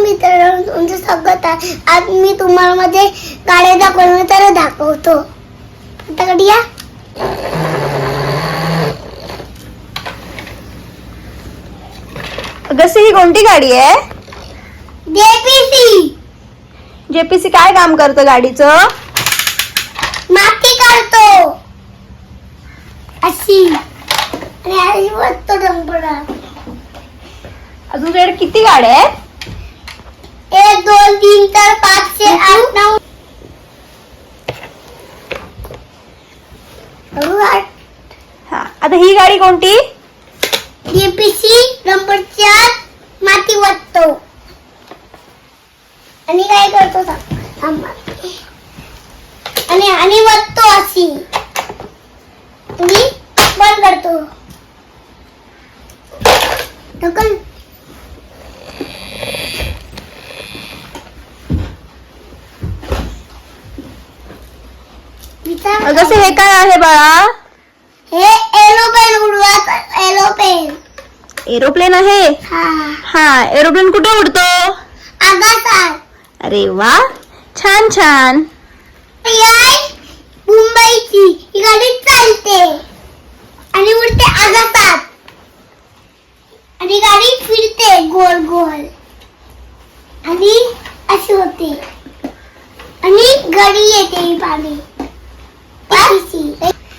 मित्रांनो, तुमचं स्वागत आहे. आज मी तुम्हाला माझे गाड्या दाखवतो. आता गाडी या. अगं ही कोणती गाडी आहे? जेपीसी. जेपीसी काय काम करतं गाडीचं? माती काढतो अशी आणि वरतो डंपरा. अजून तुझ्याकडे किती गाड्या आहेत? 1 2 3 4 5 6 8 9. हा, आता ही गाडी कोणती? जेपीसी डंपरच्या माती वरतो आणि काय करतो सांग. आणि वरतो अशी आणि बंद करतो. ढकल. अगं हे काय आहे बाळा? हे एरोप्लेन उडवत. एरोप्लेन. एरोप्लेन आहे? हा, एरोप्लेन कुठे उडतो? आकाशात. अरे वा, छान छान. मुंबईची ही गाडी चालते आणि उडते आकाशात आणि गाडी फिरते गोल गोल आणि अशी होते आणि गाडी येते पाणी.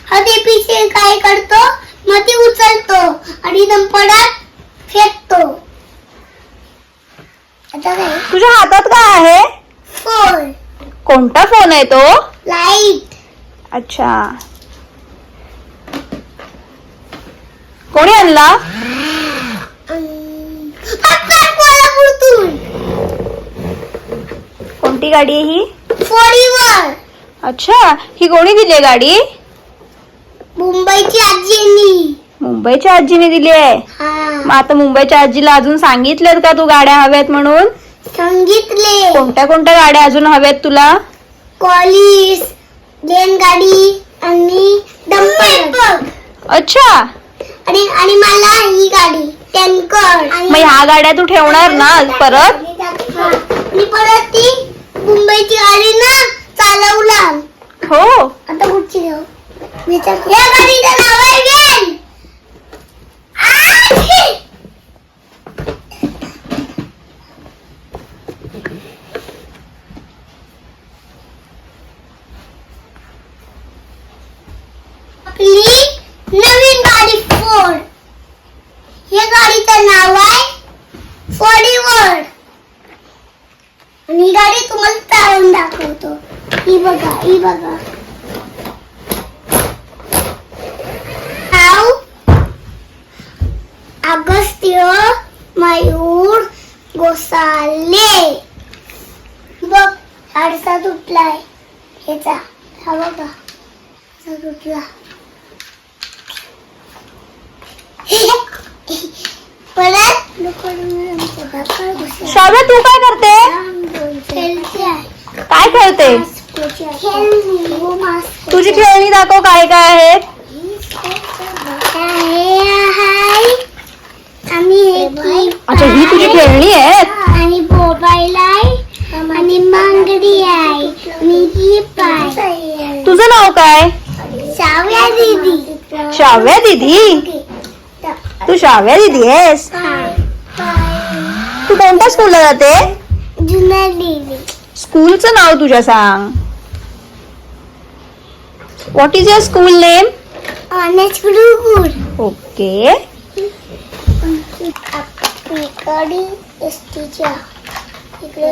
हा जेपीसी काय करतो? मग ती उचलतो आणि डंपरात फेकतो. आता काय? तुझ्या हातात काय आहे? फोन. कोणता फोन आहे तो? लाईट. अच्छा, कोणी आणला? कोल्हापूरतून. कोणती गाडी आहे ही? फोडीवर. अच्छा, ही कोणी दिली आहे गाडी? मुंबईची आजीनी. मुंबईच्या आजीने दिली आहे. मग आता मुंबईच्या आजीला अजून सांगितलं का तू गाड्या हव्यात म्हणून? सांगितले. कोणत्या कोणत्या गाड्या अजून हव्यात तुला? कॉलिस, लेन गाडी आणि डंपर. अच्छा, आणि मला ही गाडी टँकर. मग ह्या गाड्या तू ठेवणार ना परत? मी परत ती मुंबईची गाडी ना चालवला. हो. आता कुठची घेऊ? या गाडीचं नाव आहे व्हॅन. आपली नवीन गाडी फोर्ड. या गाडीचं नाव आहे फोर्डीवर आणि ही गाडी तुम्हाला चालवून दाखवतो. ही बघा, ही बघा. अगस्त्य मयूर गोसाले. बघ, आरसा तुटलाय ह्याचा. हा बघा, तुटला. परत श्राव्या, तू काय करते? काय खेळते? तुझी खेळणी दाखव, काय काय आहेत? अच्छा, ही तुझी खेळणी आहे. आणि मोबाईल आहे आणि मांगडी आहे आणि जीप आहे. तुझं नाव काय? श्राव्या दीदी. श्राव्या दीदी? तू श्राव्या दीदी आहेस? तू कोणत्या स्कूलला जाते? जुन्नर दीदी. स्कूलचं नाव तुझ्या सांग. What is your school name? Honest Gurukul. Okay. इकडे एसटीच्या इकडे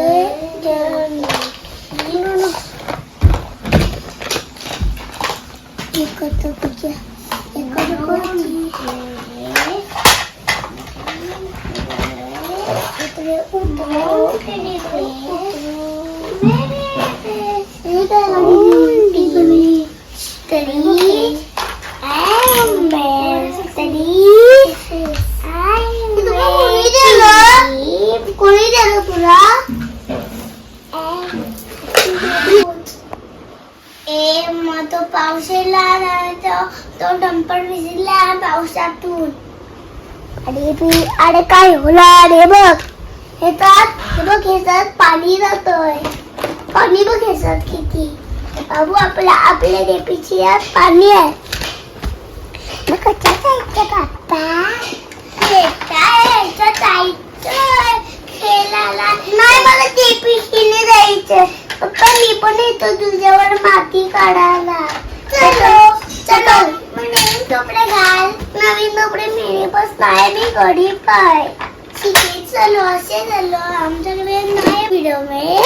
कोणी दिलं तुला? मग तो पावसाला तो डंपर भिजला पावसातून. अरे काय होला रे बघ. हे तर बघ ह्याच्यात पाणी जातोय. पाणी बघ ह्याच्यात किती. बाबू आपल्या देपीची यात पाणी आहे. मग कशा जायचं पप्पा? खेळायला नाही. मला देपीशीने जायचं. पप्पा मी पण येतो तुझ्यावर माती काढायला. चलो चलो. नवीन कपडे घाल. नवीन कपडे मेरे पास नाही. मी गरीब आहे. ठीक आहे चलो. असे चलो. आमच्याकडे नए व्हिडिओ में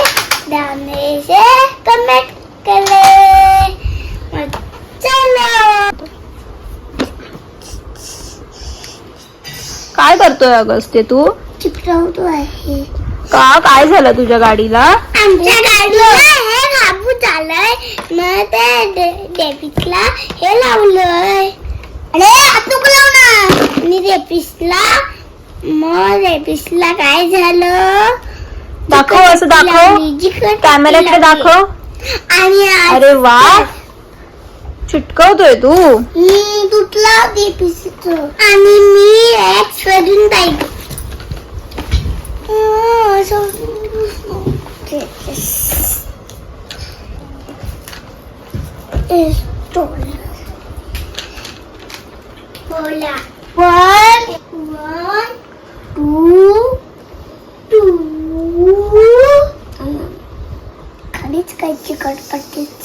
डालने से कमेंट करे. चलो. काय करतोय अगस्त्य तू? चिपटवतो आहे. का काय झालं तुझ्या गाडीला? आमच्या गाडीला हे कापूस झालंय. मग ते डेपिसला हे लावलंय. अरे तू लावणार. आणि डेपिसला काय झालं? दाखव असं दाखव. कॅमेऱ्याकडे दाखव. आणि अरे वा चिटकवतोय तू. तुटला डेपिस आणि मी एक शोधून जाईल. बोला 1 2 खालीच काय चिकटपट्टीच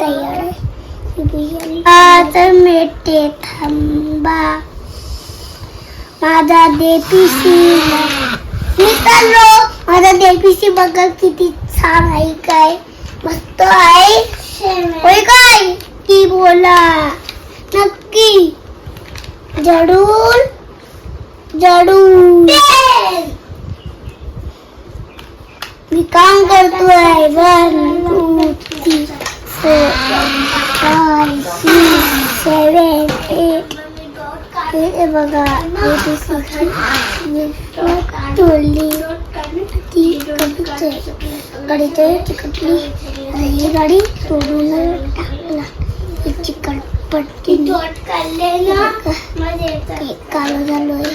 तयार आहे. आता मेटे थांबा. माझा देपीसी निघालो. माझा देपीसी बघा किती छान आहे. काय मस्त आहे. होय काय की बोला नक्की. जरूर जरूर. मी काम करतोय. 1 2 3 4 5 6 7 8 हे बघा गाडीचं चिकटली. ही गाडी सोडून टाकला. ही चिकटपट्टी कालो झालोय.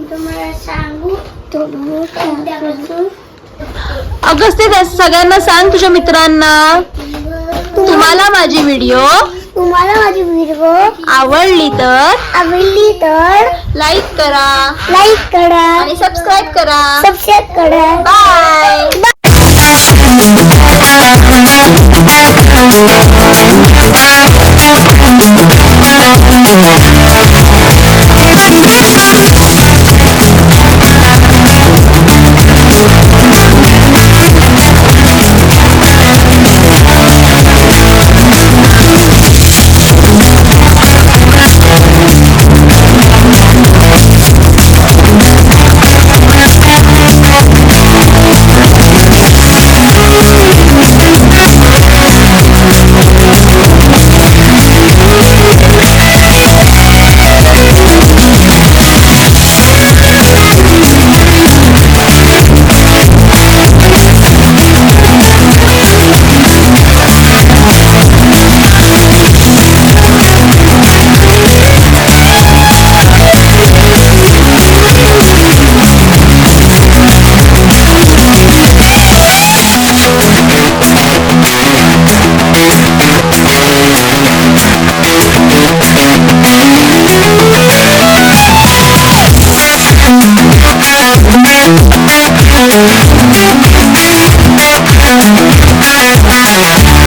तुम्हाला सांगू तोडून टाकलं. अगस्त्य सगळ्यांना सांग तुझ्या मित्रांना. तुम्हाला माझी व्हिडिओ आवडली तर लाईक करा आणि सबस्क्राईब करा. बाय.